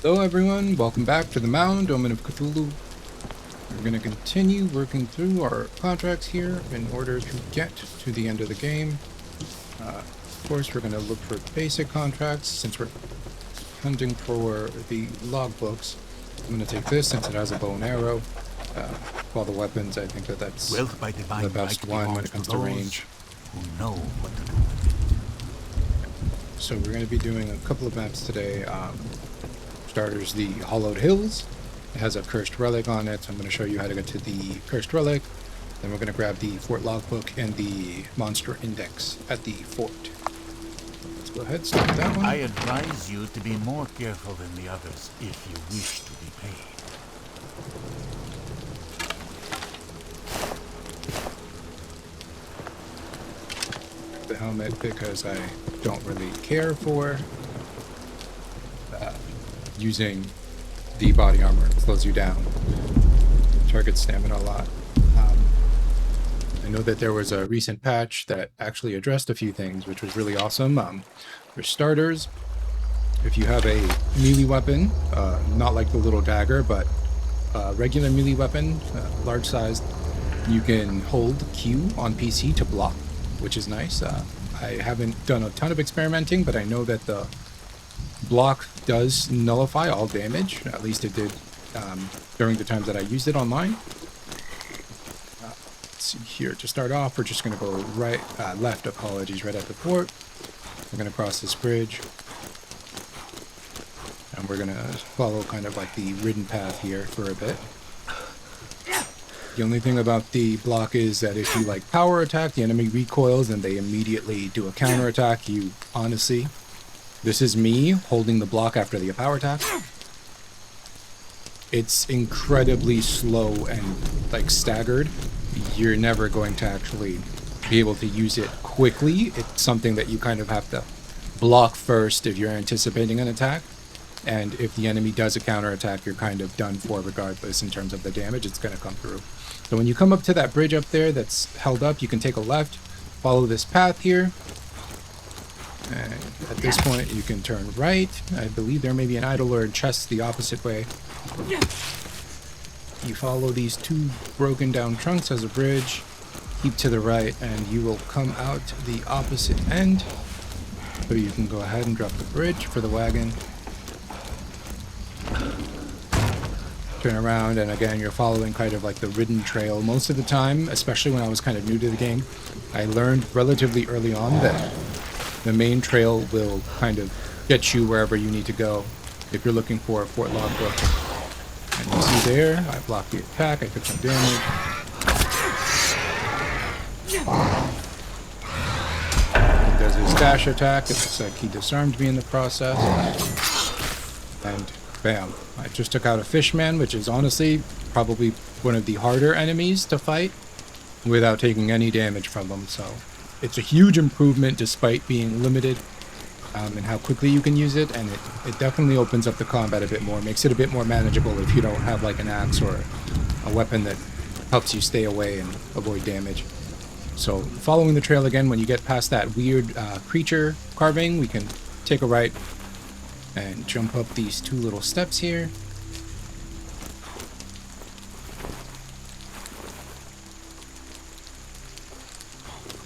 Hello everyone, welcome back to the Mound, Omen of Cthulhu. We're going to continue working through our contracts here in order to get to the end of the game. Of course, we're going to look for basic contracts since we're hunting for the logbooks. I'm going to take this since it has a bow and arrow. Of all the weapons, I think that's Wealth by divine the best right one when it belongs comes to those range. who know what to do with it. So we're going to be doing a couple of maps today. Starters, the Hollowed Hills. It has a cursed relic on it. So I'm going to show you how to get to the cursed relic. Then we're going to grab the fort logbook and the monster index at the fort. Let's go ahead, start that one. I advise you to be more careful than the others if you wish to be paid. The helmet because I don't really care for using the body armor. It slows you down. Target stamina a lot. I know that there was a recent patch that actually addressed a few things, which was really awesome. For starters, if you have a melee weapon, not like the little dagger, but a regular melee weapon, large sized, you can hold Q on PC to block, which is nice. I haven't done a ton of experimenting, but I know that the block does nullify all damage. At least it did during the times that I used it online. Let's see here. To start off, we're just going to go left, apologies, right at the fort. We're going to cross this bridge. And we're going to follow kind of like the ridden path here for a bit. The only thing about the block is that if you like power attack, the enemy recoils and they immediately do a counter attack. You honestly, this is me holding the block after the power attack. It's incredibly slow and like staggered. You're never going to actually be able to use it quickly. It's something that you kind of have to block first if you're anticipating an attack. And if the enemy does a counter attack, you're kind of done for regardless in terms of the damage it's going to come through. So when you come up to that bridge up there that's held up, you can take a left, follow this path here. And at this point, you can turn right. I believe there may be an idol or a chest the opposite way. You follow these two broken down trunks as a bridge, keep to the right, and you will come out the opposite end. So you can go ahead and drop the bridge for the wagon. Turn around, and again, you're following kind of like the ridden trail. Most of the time, especially when I was kind of new to the game, I learned relatively early on that the main trail will kind of get you wherever you need to go if you're looking for a fort logbook. And you see there, I blocked the attack, I took some damage. He does his dash attack, it looks like he disarmed me in the process. And bam, I just took out a fishman, which is honestly probably one of the harder enemies to fight without taking any damage from them. So it's a huge improvement despite being limited in how quickly you can use it, and it definitely opens up the combat a bit more, makes it a bit more manageable if you don't have like an axe or a weapon that helps you stay away and avoid damage. So following the trail again, when you get past that weird creature carving, we can take a right and jump up these two little steps here.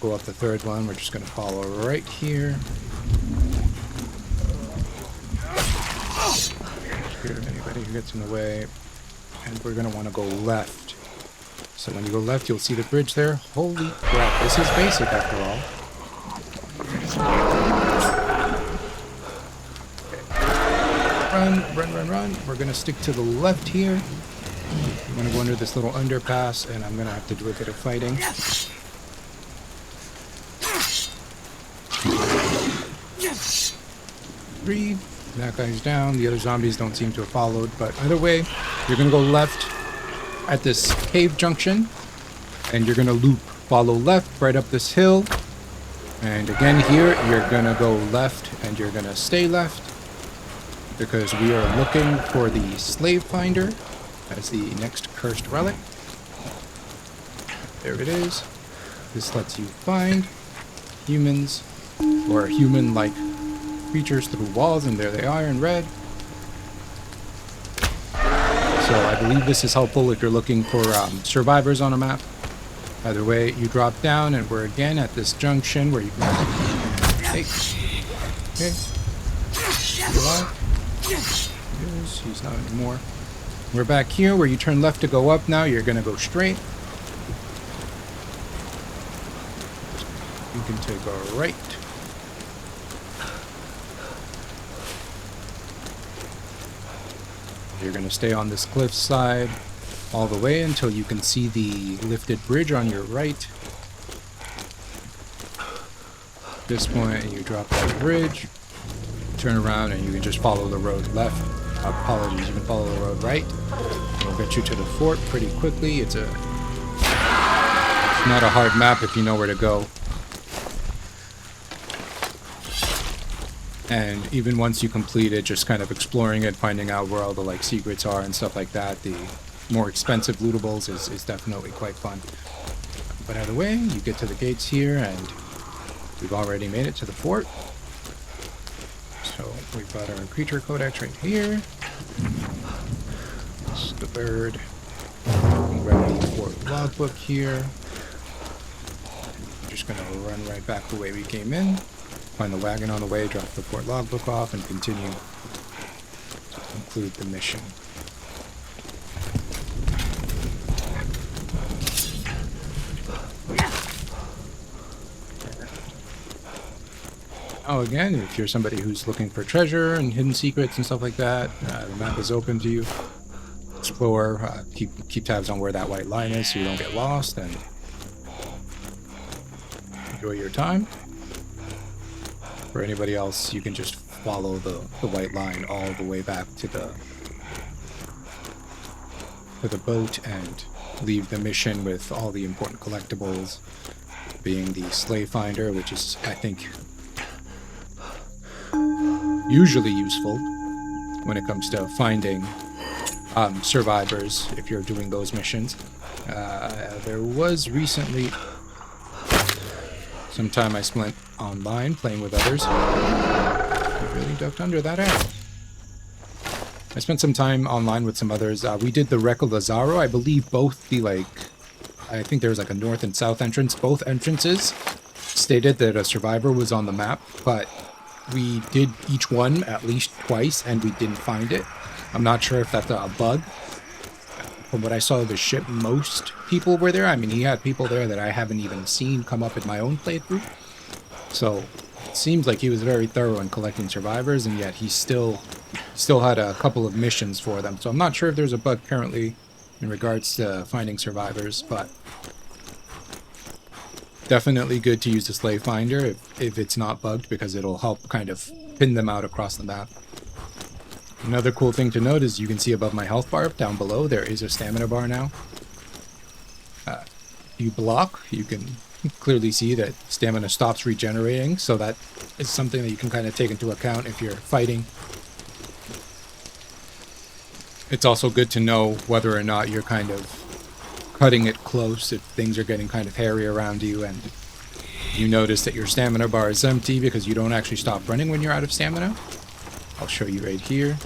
Go up the third one. We're just going to follow right here. Scared of anybody who gets in the way. And we're going to want to go left. So when you go left, you'll see the bridge there. Holy crap, this is basic after all. Run. We're going to stick to the left here. I'm going to go under this little underpass, and I'm going to have to do a bit of fighting. Breathe. That guy's down. The other zombies don't seem to have followed, but either way, you're going to go left at this cave junction, and you're going to loop. Follow left right up this hill, and again here, you're going to go left, and you're going to stay left, because we are looking for the Slave Finder as the next cursed relic. There it is. This lets you find humans or human-like creatures through walls, and there they are in red. So I believe this is helpful if you're looking for survivors on a map. Either way, you drop down, and we're again at this junction where you can... Hey. Okay. Alive? Yes, he's not anymore. We're back here where you turn left to go up now. You're going to go straight. You can take a right. You're going to stay on this cliff side all the way until you can see the lifted bridge on your right. At this point, you drop that bridge, turn around, and you can just follow the road left. Apologies, you can follow the road right. It'll get you to the fort pretty quickly. It's not a hard map if you know where to go. And even once you complete it, just kind of exploring it, finding out where all the like secrets are and stuff like that, the more expensive lootables is definitely quite fun. But either way, you get to the gates here, and we've already made it to the fort. So we've got our creature codex right here. It's the bird. We grab the fort logbook here. Just gonna run right back the way we came in. Find the wagon on the way, drop the fort logbook off, and continue to conclude the mission. Oh, again, if you're somebody who's looking for treasure and hidden secrets and stuff like that, the map is open to you. Explore, keep tabs on where that white line is so you don't get lost, and enjoy your time. For anybody else, you can just follow the white line all the way back to the boat and leave the mission with all the important collectibles, being the slave finder, which is, I think, usually useful when it comes to finding survivors if you're doing those missions. There was recently some time I spent online playing with others. I really ducked under that arrow. I spent some time online with some others. We did the Wreck of Lazaro. I believe both the, I think there was like a north and south entrance. Both entrances stated that a survivor was on the map, but we did each one at least twice and we didn't find it. I'm not sure if that's a bug. From what I saw of the ship, most people were there. I mean, he had people there that I haven't even seen come up in my own playthrough. So it seems like he was very thorough in collecting survivors, and yet he still had a couple of missions for them. So I'm not sure if there's a bug currently in regards to finding survivors, but definitely good to use the slave finder if it's not bugged, because it'll help kind of pin them out across the map. Another cool thing to note is you can see above my health bar down below there is a stamina bar now. You block, you can clearly see that stamina stops regenerating, so that is something that you can kind of take into account if you're fighting. It's also good to know whether or not you're kind of cutting it close, if things are getting kind of hairy around you and you notice that your stamina bar is empty because you don't actually stop running when you're out of stamina. I'll show you right here.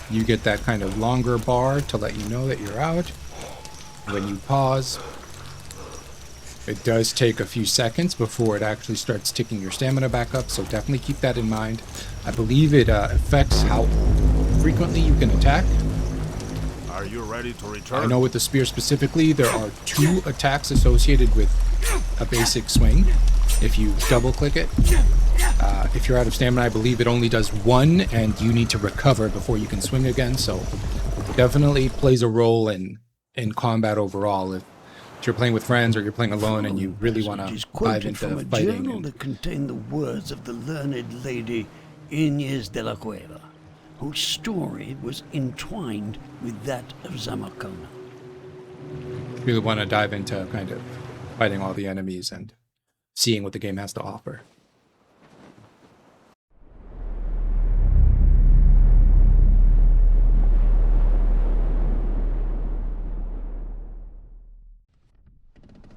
You get that kind of longer bar to let you know that you're out. When you pause, it does take a few seconds before it actually starts ticking your stamina back up, so definitely keep that in mind. I believe it affects how frequently you can attack. Are you ready to return? I know with the spear specifically, there are 2 attacks associated with a basic swing. If you double click it, if you're out of stamina, I believe it only does 1, and you need to recover before you can swing again. So definitely plays a role in combat overall. If you're playing with friends or you're playing alone and you really want to dive into from a fighting. journal that contained the words of the learned lady Inés de la Cueva, whose story was entwined with that of Zamacona. Really want to dive into kind of fighting all the enemies and seeing what the game has to offer.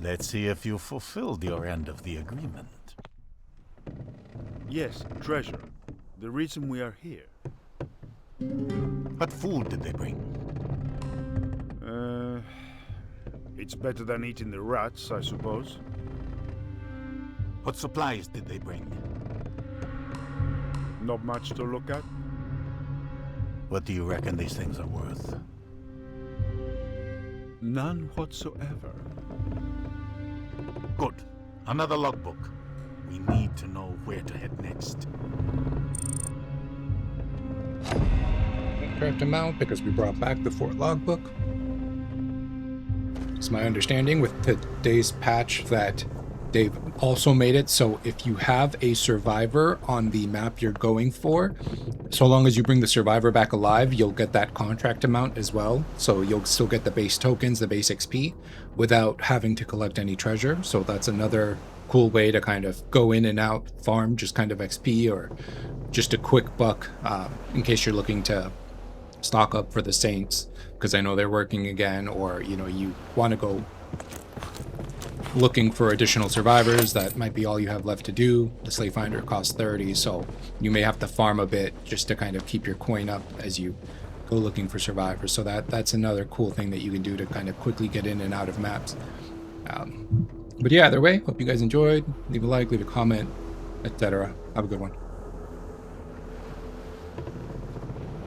Let's see if you fulfilled your end of the agreement. Yes, treasure. The reason we are here. What food did they bring? It's better than eating the rats, I suppose. What supplies did they bring? Not much to look at. What do you reckon these things are worth? None whatsoever. Good. Another logbook. We need to know where to head next. Contract amount because we brought back the Fort logbook. It's my understanding with today's patch that they've also made it so if you have a survivor on the map you're going for, so long as you bring the survivor back alive, you'll get that contract amount as well. So you'll still get the base tokens, the base XP, without having to collect any treasure. So that's another cool way to kind of go in and out, farm just kind of XP or just a quick buck in case you're looking to stock up for the Saints, because I know they're working again, or you know, you want to go looking for additional survivors. That might be all you have left to do. The slave finder costs 30, so you may have to farm a bit just to kind of keep your coin up as you go looking for survivors. So that's another cool thing that you can do to kind of quickly get in and out of maps. But yeah, either way, hope you guys enjoyed. Leave a like, leave a comment, etc. Have a good one.